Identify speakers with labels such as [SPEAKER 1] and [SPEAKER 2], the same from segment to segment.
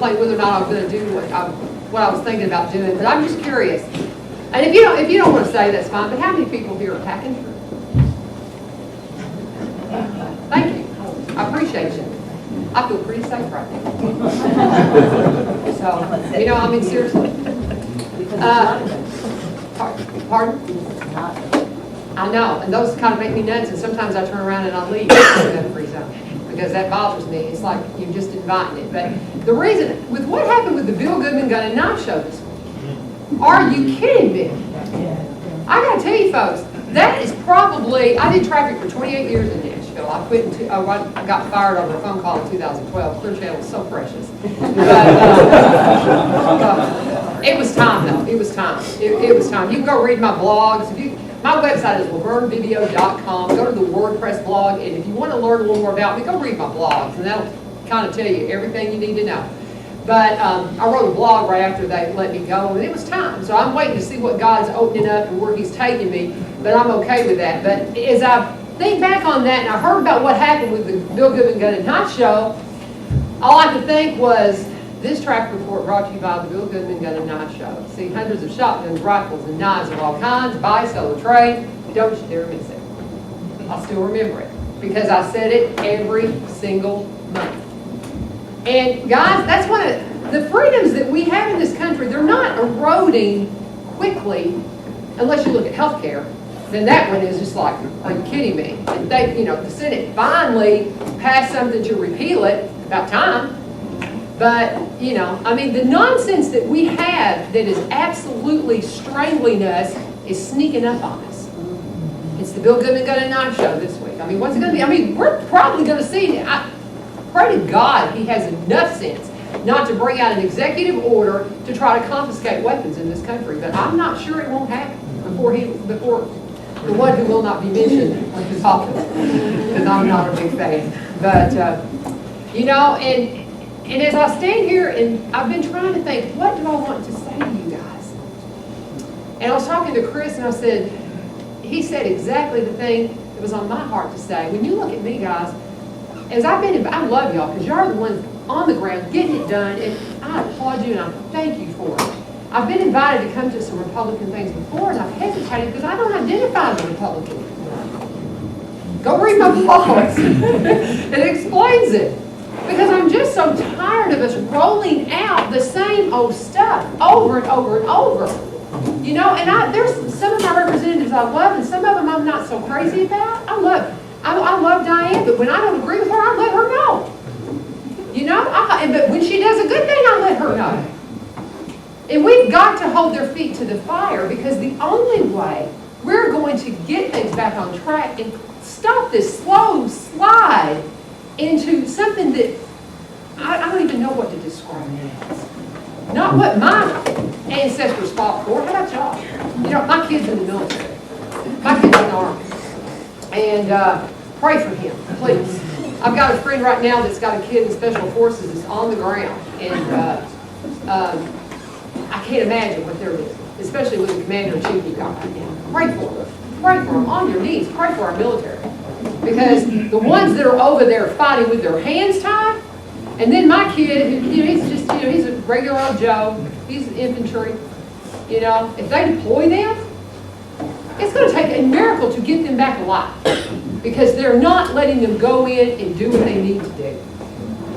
[SPEAKER 1] contemplating whether or not I'm going to do what I was thinking about doing, but I'm just curious. And if you don't want to say, that's fine. But how many people here are packing? Thank you. I appreciate you. I feel pretty safe right now. So, I mean, seriously. Pardon? I know, and those kind of make me nuts, and sometimes I turn around and I leave the free zone because that bothers me. It's like you're just inviting it. But the reason, with what happened with the Bill Goodman Gun and Knife Show this week, are you kidding me? I got to tell you, folks, that is probably, I did traffic for 28 years in Nashville. I quit, I got fired over a phone call in 2012. Clear Channel was so precious. But, it was time, though. It was time. It was time. You can go read my blogs. My website is LaVernVivio.com. Go to the WordPress blog, and if you want to learn a little more about me, go read my blogs, and that'll kind of tell you everything you need to know. But I wrote a blog right after they let me go, and it was time. So I'm waiting to see what God's opening up and where He's taking me, but I'm okay with that. But as I think back on that, and I heard about what happened with the Bill Goodman Gun and Knife Show, all I could think was, this track report brought to you by the Bill Goodman Gun and Knife Show. See hundreds of shotguns, rifles, and knives of all kinds, buy, sell, or trade. Don't you dare miss it. I'll still remember it because I said it every single month. And guys, that's one of the freedoms that we have in this country. They're not eroding quickly unless you look at health care. Then that one is just like, are you kidding me? And they, the Senate finally passed something to repeal it, about time. But, I mean, the nonsense that we have that is absolutely strangling us is sneaking up on us. It's the Bill Goodman Gun and Knife Show this week. I mean, what's it going to be? I mean, we're probably going to see, I pray to God He has enough sense not to bring out an executive order to try to confiscate weapons in this country. But I'm not sure it won't happen before the one who will not be mentioned on his office, because I'm not a big fan. But, and as I stand here, and I've been trying to think, what do I want to say to you guys? And I was talking to Chris, and he said exactly the thing that was on my heart to say. When you look at me, guys, as I love y'all, because y'all are the ones on the ground getting it done, and I applaud you, and I thank you for it. I've been invited to come to some Republican things before, and I've hesitated because I don't identify as a Republican. Go read my blogs. It explains it. Because I'm just so tired of us rolling out the same old stuff over and over and over. And there's some of my representatives I love, and some of them I'm not so crazy about. I love Diane, but when I don't agree with her, I let her know. But when she does a good thing, I let her know. And we've got to hold their feet to the fire, because the only way we're going to get things back on track and stop this slow slide into something that I don't even know what to describe it as. Not what my ancestors fought for. How about y'all? My kid's in the military. My kid's in the Army. And pray for him, please. I've got a friend right now that's got a kid in Special Forces that's on the ground. And I can't imagine what they're doing, especially with the commander-in-chief we've got right now. Pray for them. Pray for them on your knees. Pray for our military. Because the ones that are over there fighting with their hands tied, and then my kid, he's a regular old Joe, he's infantry, if they deploy them, it's going to take a miracle to get them back alive, because they're not letting them go in and do what they need to do.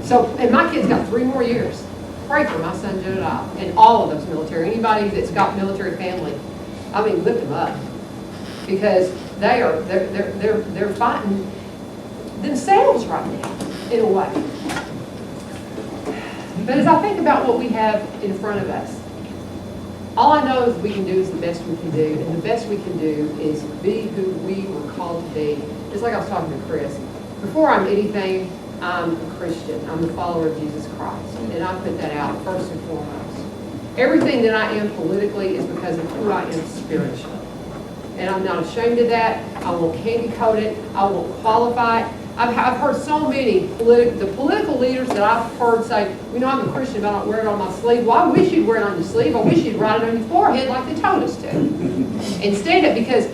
[SPEAKER 1] So, and my kid's got 3 more years. Pray for my son Jedediah and all of those military, anybody that's got military family. I mean, lift them up, because they're fighting themselves right now, in a way. But as I think about what we have in front of us, all I know is we can do is the best we can do, and the best we can do is be who we were called to be. Just like I was talking to Chris, before I'm anything, I'm a Christian. I'm a follower of Jesus Christ, and I put that out first and foremost. Everything that I am politically is because of who I am spiritually. And I'm not ashamed of that. I won't candy coat it. I won't qualify it. I've heard so many the political leaders that I've heard say, I'm a Christian, but I don't wear it on my sleeve. Well, I wish you'd wear it on your sleeve. I wish you'd write it on your forehead like they told us to. And stand up, because,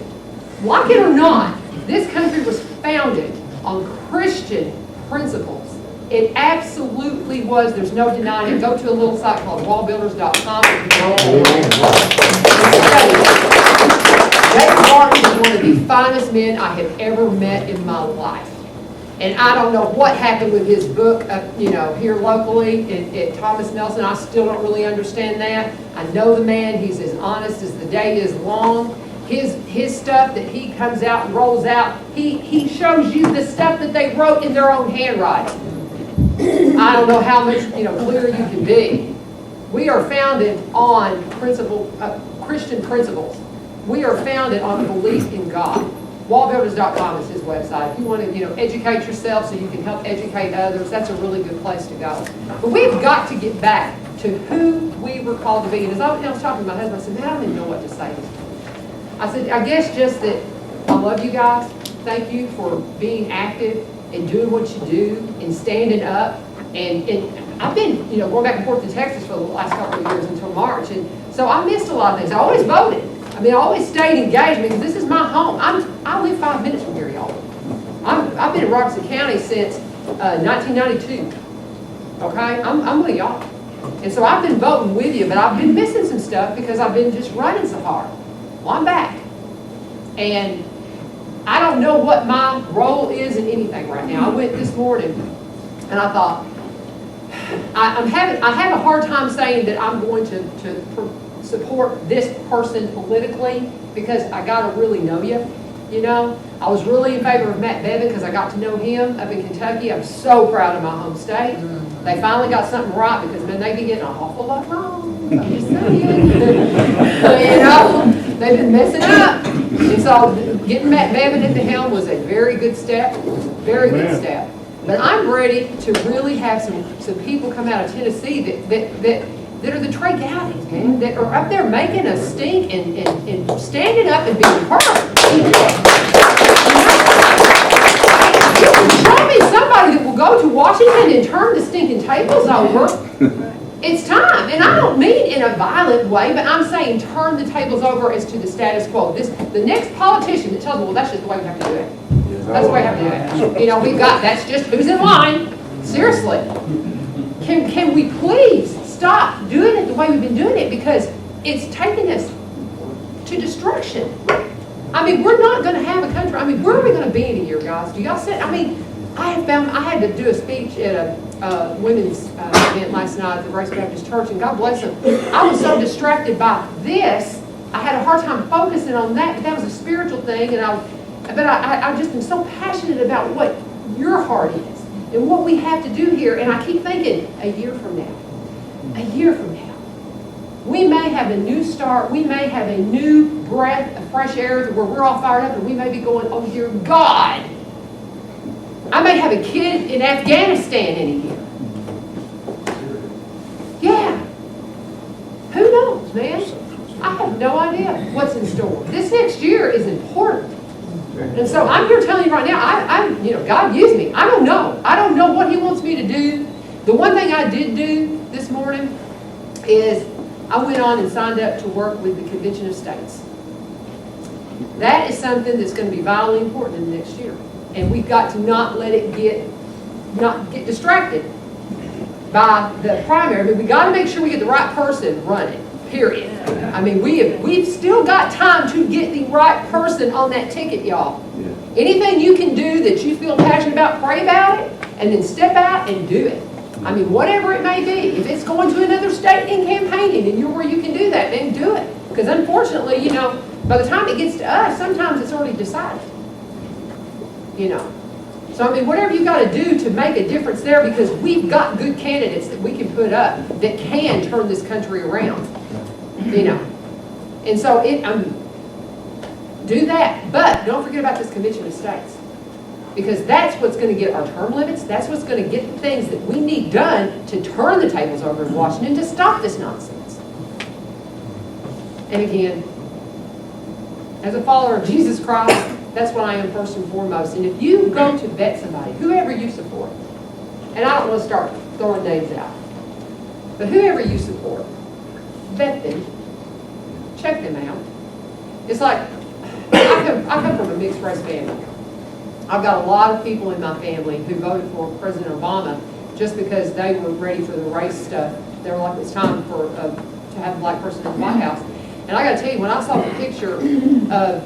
[SPEAKER 1] like it or not, this country was founded on Christian principles. It absolutely was. There's no denying it. Go to a little site called wallbuilders.com. David Barton is one of the finest men I have ever met in my life. And I don't know what happened with his book, here locally at Thomas Nelson. I still don't really understand that. I know the man. He's as honest as the day is long. His stuff that he comes out and rolls out, he shows you the stuff that they wrote in their own handwriting. I don't know how much clearer you can be. We are founded on Christian principles. We are founded on belief in God. Wallbuilders.com is his website. If you want to educate yourself so you can help educate others, that's a really good place to go. But we've got to get back to who we were called to be. And as I was talking to my husband, I said, man, I don't even know what to say. I said, I guess just that I love you guys. Thank you for being active and doing what you do and standing up. And I've been, going back and forth to Texas for the last couple of years until March. And so I missed a lot of things. I always voted. I always stayed engaged because this is my home. I live 5 minutes from here, y'all. I've been in Robertson County since 1992. Okay? I'm with y'all. And so I've been voting with you, but I've been missing some stuff because I've been just running so hard. Well, I'm back. And I don't know what my role is in anything right now. I went this morning and I thought, I have a hard time saying that I'm going to support this person politically because I got to really know you. I was really in favor of Matt Bevin because I got to know him up in Kentucky. I'm so proud of my home state. They finally got something right because, man, they be getting an awful lot wrong. I'm just saying. They've been messing up. And so getting Matt Bevin at the helm was a very good step. Very good step. But I'm ready to really have some people come out of Tennessee that are the Trey Gowdies, man, that are up there making a stink and standing up and being heard. Show me somebody that will go to Washington and turn the stinking tables over. It's time. And I don't mean in a violent way, but I'm saying turn the tables over as to the status quo. The next politician that tells me, well, that's just the way we have to do it. That's the way we have to do it. That's just who's in line. Seriously. Can we please stop doing it the way we've been doing it, because it's taking us to destruction. We're not going to have a country. Where are we going to be in a year, guys? Do y'all see? I had to do a speech at a women's event last night at the Grace Baptist Church, and God bless them. I was so distracted by this, I had a hard time focusing on that, but that was a spiritual thing, and I just am so passionate about what your heart is and what we have to do here, and I keep thinking, a year from now, we may have a new start, we may have a new breath of fresh air where we're all fired up, and we may be going, oh dear God, I may have a kid in Afghanistan in a year. Yeah. Who knows, man? I have no idea what's in store. This next year is important. And so I'm here telling you right now, God used me. I don't know. I don't know what He wants me to do. The one thing I did do this morning is I went on and signed up to work with the Convention of States. That is something that's going to be vitally important in the next year. And we've got to not let it not get distracted by the primary. We got to make sure we get the right person running, period. We've still got time to get the right person on that ticket, y'all. Yeah. Anything you can do that you feel passionate about, pray about it, and then step out and do it. Whatever it may be. If it's going to another state and campaigning and you're where you can do that, then do it. Because unfortunately, by the time it gets to us, sometimes it's already decided. So whatever you got to do to make a difference there, because we've got good candidates that we can put up that can turn this country around. And so do that. But don't forget about this Convention of States. Because that's what's going to get our term limits. That's what's going to get the things that we need done to turn the tables over in Washington to stop this nonsense. And again, as a follower of Jesus Christ, that's what I am first and foremost. And if you go to vet somebody, whoever you support, and I don't want to start throwing names out, but whoever you support, vet them, check them out. It's like, I come from a mixed race family. I've got a lot of people in my family who voted for President Obama just because they were ready for the race stuff. They were like, it's time for to have a black person in the White House. And I got to tell you, when I saw the picture of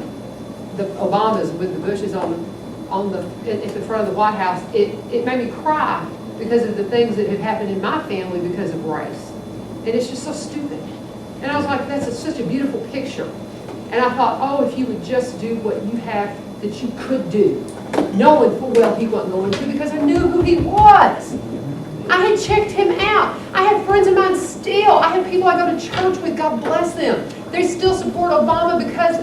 [SPEAKER 1] the Obamas with the Bushes at the front of the White House, it made me cry because of the things that had happened in my family because of race. And it's just so stupid. And I was like, that's such a beautiful picture. And I thought, oh, if you would just do what you have that you could do, knowing full well he wasn't going to, because I knew who he was. I had checked him out. I have friends of mine still. I have people I go to church with, God bless them. They still support Obama because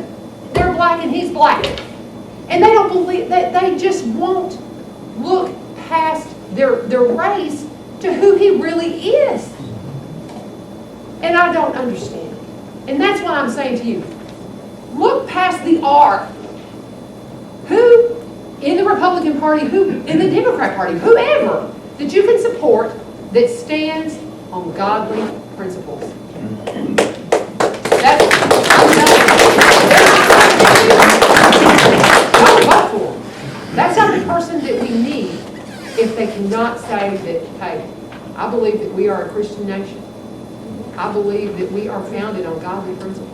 [SPEAKER 1] they're black and he's black. And they don't believe that, they just won't look past their race to who he really is. And I don't understand. And that's what I'm saying to you. Look past the R. Who in the Republican Party, who in the Democrat Party, whoever that you can support that stands on godly principles. That's, I'm telling you, don't vote for them. That's not the person that we need if they cannot say that, hey, I believe that we are a Christian nation. I believe that we are founded on godly principles.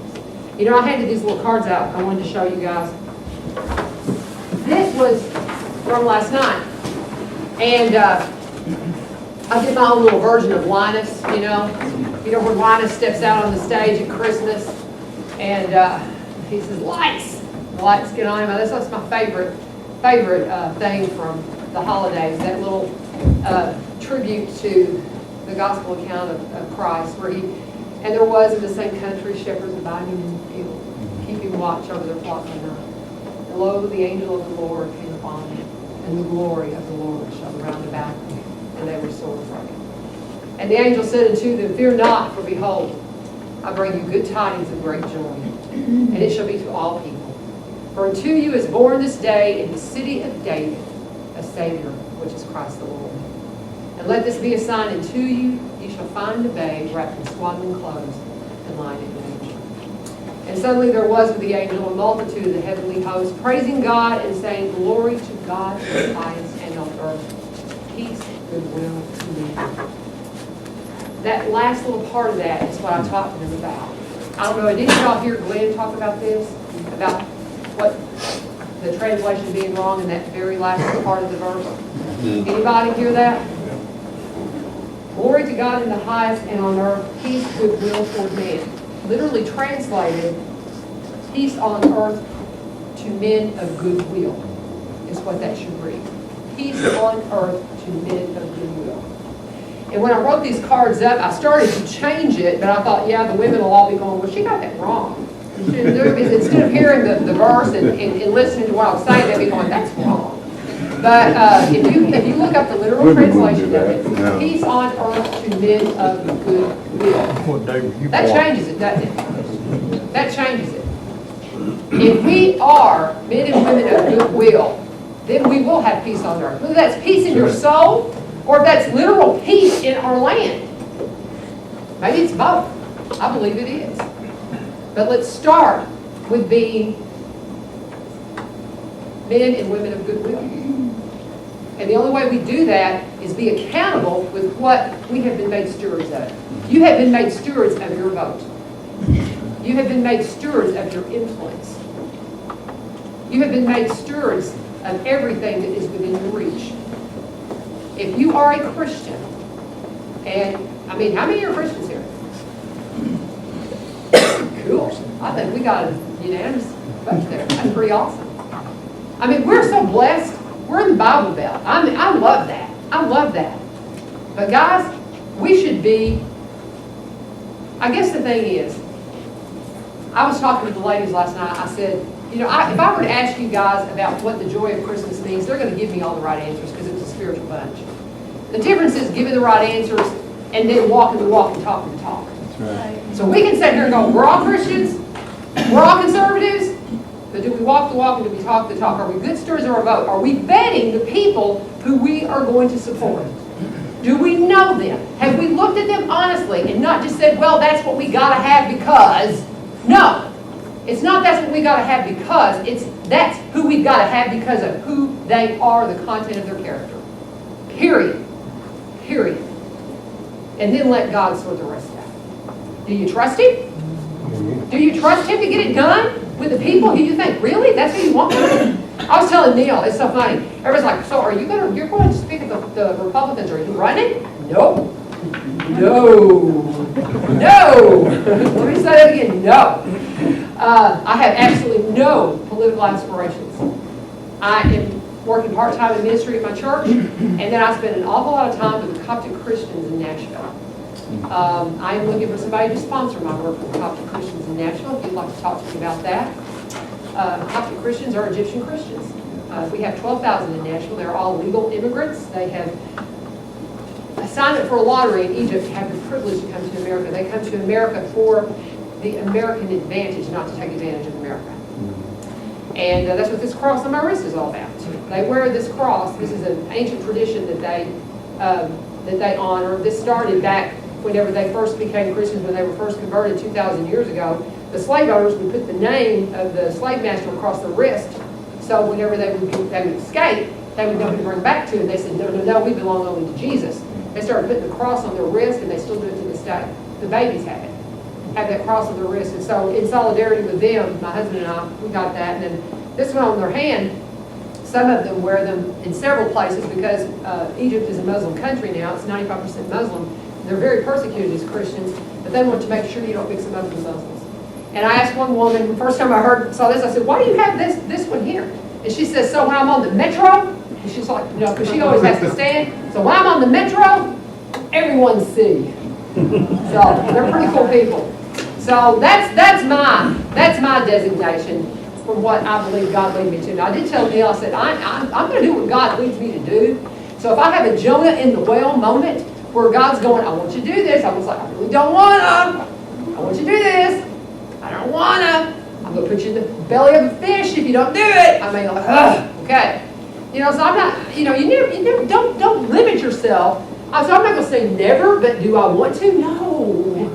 [SPEAKER 1] You know, I handed these little cards out. I wanted to show you guys. This was from last night. And I did my own little version of Linus, you know. You know, when Linus steps out on the stage at Christmas and he says, lights. The lights get on him. That's my favorite thing from the holidays, that little tribute to the gospel account of Christ, where and there was in the same country shepherds abiding in the field, keeping watch over their flock by night. And lo, the angel of the Lord came upon them, and the glory of the Lord shone round about them, and they were sore afraid. And the angel said unto them, fear not, for behold, I bring you good tidings of great joy, and it shall be to all people. For unto you is born this day in the city of David a Savior, which is Christ the Lord. And let this be a sign unto you, you shall find the babe wrapped in swaddling clothes and lying in a manger. And suddenly there was with the angel a multitude of the heavenly host, praising God and saying, glory to God in the highest, and on earth peace, goodwill to men. That last little part of that is what I talked to them about. I don't know, did y'all hear Glenn talk about this? About what the translation being wrong in that very last part of the verse? Anybody hear that? Glory to God in the highest, and on earth peace, goodwill toward men. Literally translated, peace on earth to men of goodwill is what that should read. Peace on earth to men of goodwill. And when I wrote these cards up, I started to change it, but I thought, yeah, the women will all be going, well, she got that wrong. Instead of hearing the verse and listening to what I was saying, they'd be going, that's wrong. But if you look up the literal translation of it, peace on earth to men of goodwill. That changes it, doesn't it? That changes it. If we are men and women of goodwill, then we will have peace on earth. Whether that's peace in your soul, or if that's literal peace in our land. Maybe it's both. I believe it is. But let's start with being men and women of goodwill. And the only way we do that is be accountable with what we have been made stewards of. You have been made stewards of your vote. You have been made stewards of your influence. You have been made stewards of everything that is within your reach. If you are a Christian, and I mean, how many are Christians here? Cool. I think we got a unanimous vote there. That's pretty awesome. I mean, we're so blessed. We're in the Bible Belt. I mean, I love that. I love that. But guys, we should be, I guess the thing is, I was talking to the ladies last night. I said, you know, if I were to ask you guys about what the joy of Christmas means, they're going to give me all the right answers because it's a spiritual bunch. The difference is giving the right answers and then walking the walk and talking the talk.
[SPEAKER 2] That's right.
[SPEAKER 1] So we can sit here and go, we're all Christians, we're all conservatives, but do we walk the walk and do we talk the talk? Are we good stewards of our vote? Are we vetting the people who we are going to support? Do we know them? Have we looked at them honestly and not just said, well, that's what we got to have because? No. It's not that's what we got to have because. It's that's who we've got to have because of who they are, the content of their character. Period. period. And then let God sort the rest out. Do you trust him? Do you trust him to get it done with the people who you think, really? That's who you want? I was telling Neil, it's so funny. Everybody's like, so you're going to speak at the Republicans, are you running? No. No. No. Let me say that again, no. I have absolutely no political aspirations. I am working part-time in ministry at my church, and then I spend an awful lot of time with the Coptic Christians in Nashville. I am looking for somebody to sponsor my work with Coptic Christians in Nashville, if you'd like to talk to me about that. Coptic Christians are Egyptian Christians. We have 12,000 in Nashville. They're all legal immigrants. They have signed up for a lottery in Egypt to have the privilege to come to America. They come to America for the American advantage, not to take advantage of America. And that's what this cross on my wrist is all about. They wear this cross. This is an ancient tradition that they honor. This started back whenever they first became Christians, when they were first converted 2,000 years ago. The slave owners would put the name of the slave master across the wrist, so whenever they would escape, they would know who to bring back to. And they said, no, no, no, we belong only to Jesus. They started putting the cross on their wrist, and they still do it to this day. The babies have that cross on their wrist. And so in solidarity with them, my husband and I, we got that. And then this one on their hand, some of them wear them in several places because Egypt is a Muslim country now. It's 95% Muslim. They're very persecuted as Christians, but they want to make sure you don't mix them up with Muslims. And I asked one woman, the first time I saw this, I said, why do you have this one here? And she says, so when I'm on the metro, and she's like, you know, because she always has to stand, so when I'm on the metro, everyone see. So they're pretty cool people. So that's my designation from what I believe God led me to. Now I did tell Neil, I said, I'm going to do what God leads me to do. So if I have a Jonah in the whale moment where God's going, I want you to do this, I was like, I really don't want to. I want you to do this. I don't want to. I'm going to put you in the belly of a fish if you don't do it. I mean, like, okay. You know, so I'm not, you know, you never don't limit yourself. So I'm not going to say never, but do I want to? No.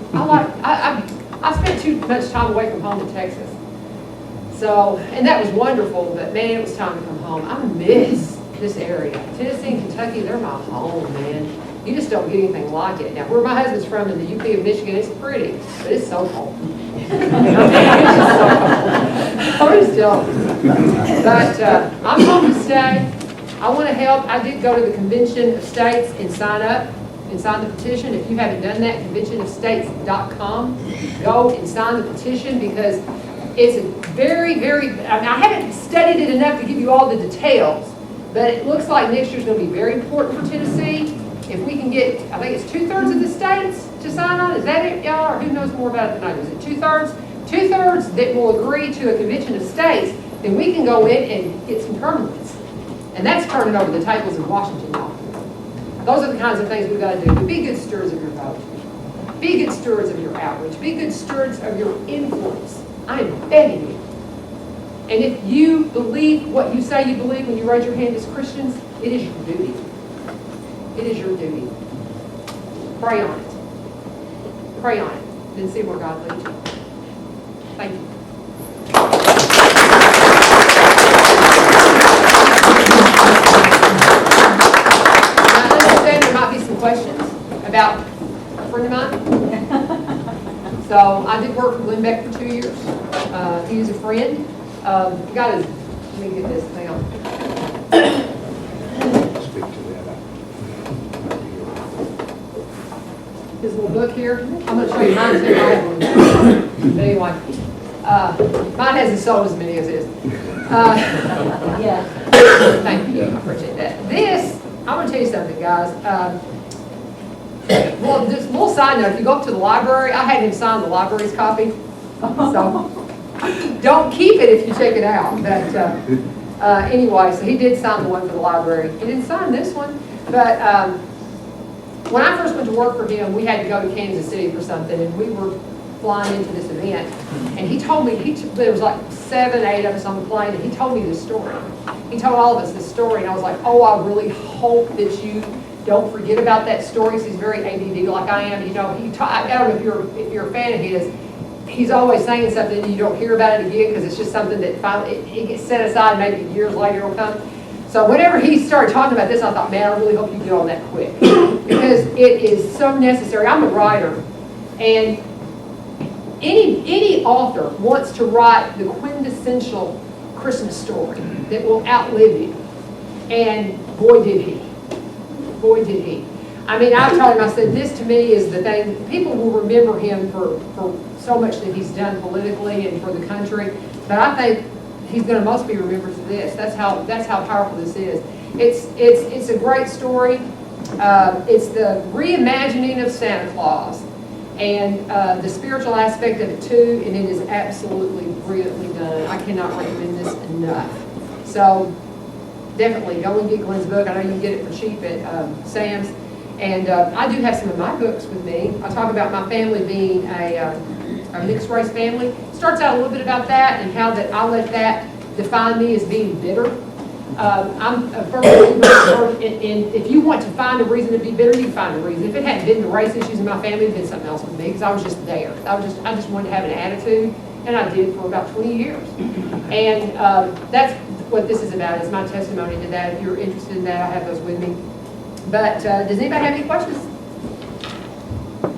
[SPEAKER 1] I spent too much time away from home in Texas. So, and that was wonderful, but man, it was time to come home. I miss this area. Tennessee and Kentucky, they're my home, man. You just don't get anything like it. Now, where my husband's from in the UP of Michigan, it's pretty, but it's so cold. It's just so cold. I'm just telling you. But I'm home to stay. I want to help. I did go to the Convention of States and sign up and sign the petition. If you haven't done that, conventionofstates.com. Go and sign the petition because it's a very, very, I mean, I haven't studied it enough to give you all the details, but it looks like next year's going to be very important for Tennessee. If we can get, I think it's 2/3 of the states to sign on. Is that it, y'all? Or who knows more about it than I do? Is it 2/3? 2/3 that will agree to a convention of states, then we can go in and get some permanents. And that's turning over the tables in Washington, y'all. Those are the kinds of things we've got to do. But be good stewards of your vote. Be good stewards of your outreach. Be good stewards of your influence. I am begging you. And if you believe what you say you believe when you raise your hand as Christians, it is your duty. It is your duty. Pray on it. Pray on it. Then see where God leads you. Thank you. I understand there might be some questions about a friend of mine. So I did work for Glenn Beck for 2 years. He was a friend. Let me get this thing on.
[SPEAKER 2] Speak to that.
[SPEAKER 1] His little book here. I'm going to show you mine too. But anyway, mine hasn't sold as many as his.
[SPEAKER 3] Yeah.
[SPEAKER 1] Thank you. I appreciate that. This, I'm going to tell you something, guys. Well, just a little side note. If you go up to the library, I had him sign the library's copy. So don't keep it if you check it out. But anyway, so he did sign the one for the library. He didn't sign this one, but when I first went to work for him, we had to go to Kansas City for something, and we were flying into this event. And he told me, there was like 7, 8 of us on the plane, and he told me this story. He told all of us this story, and I was like, oh, I really hope that you don't forget about that story. He's very ADD like I am. You know, I don't know if you're a fan of his. He's always saying something and you don't hear about it again because it's just something that finally it gets set aside. Maybe years later it'll come. So whenever he started talking about this, I thought, man, I really hope you get on that quick. Because it is so necessary. I'm a writer, and any author wants to write the quintessential Christmas story that will outlive you. And boy did he. Boy did he. I mean, I told him, I said, this to me is the thing. People will remember him for so much that he's done politically and for the country. But I think he's going to most be remembered for this. That's how powerful this is. It's a great story. It's the reimagining of Santa Claus and the spiritual aspect of it too, and it is absolutely brilliantly done. I cannot recommend this enough. So definitely go and get Glenn's book. I know you can get it for cheap at Sam's. And I do have some of my books with me. I talk about my family being a mixed race family. Starts out a little bit about that and how that I let that define me as being bitter. I'm a firm believer in if you want to find a reason to be bitter, you can find a reason. If it hadn't been the race issues in my family, it'd been something else with me because I was just there. I just wanted to have an attitude, and I did for about 20 years. And that's what this is about, is my testimony to that. If you're interested in that, I have those with me. But does anybody have any questions?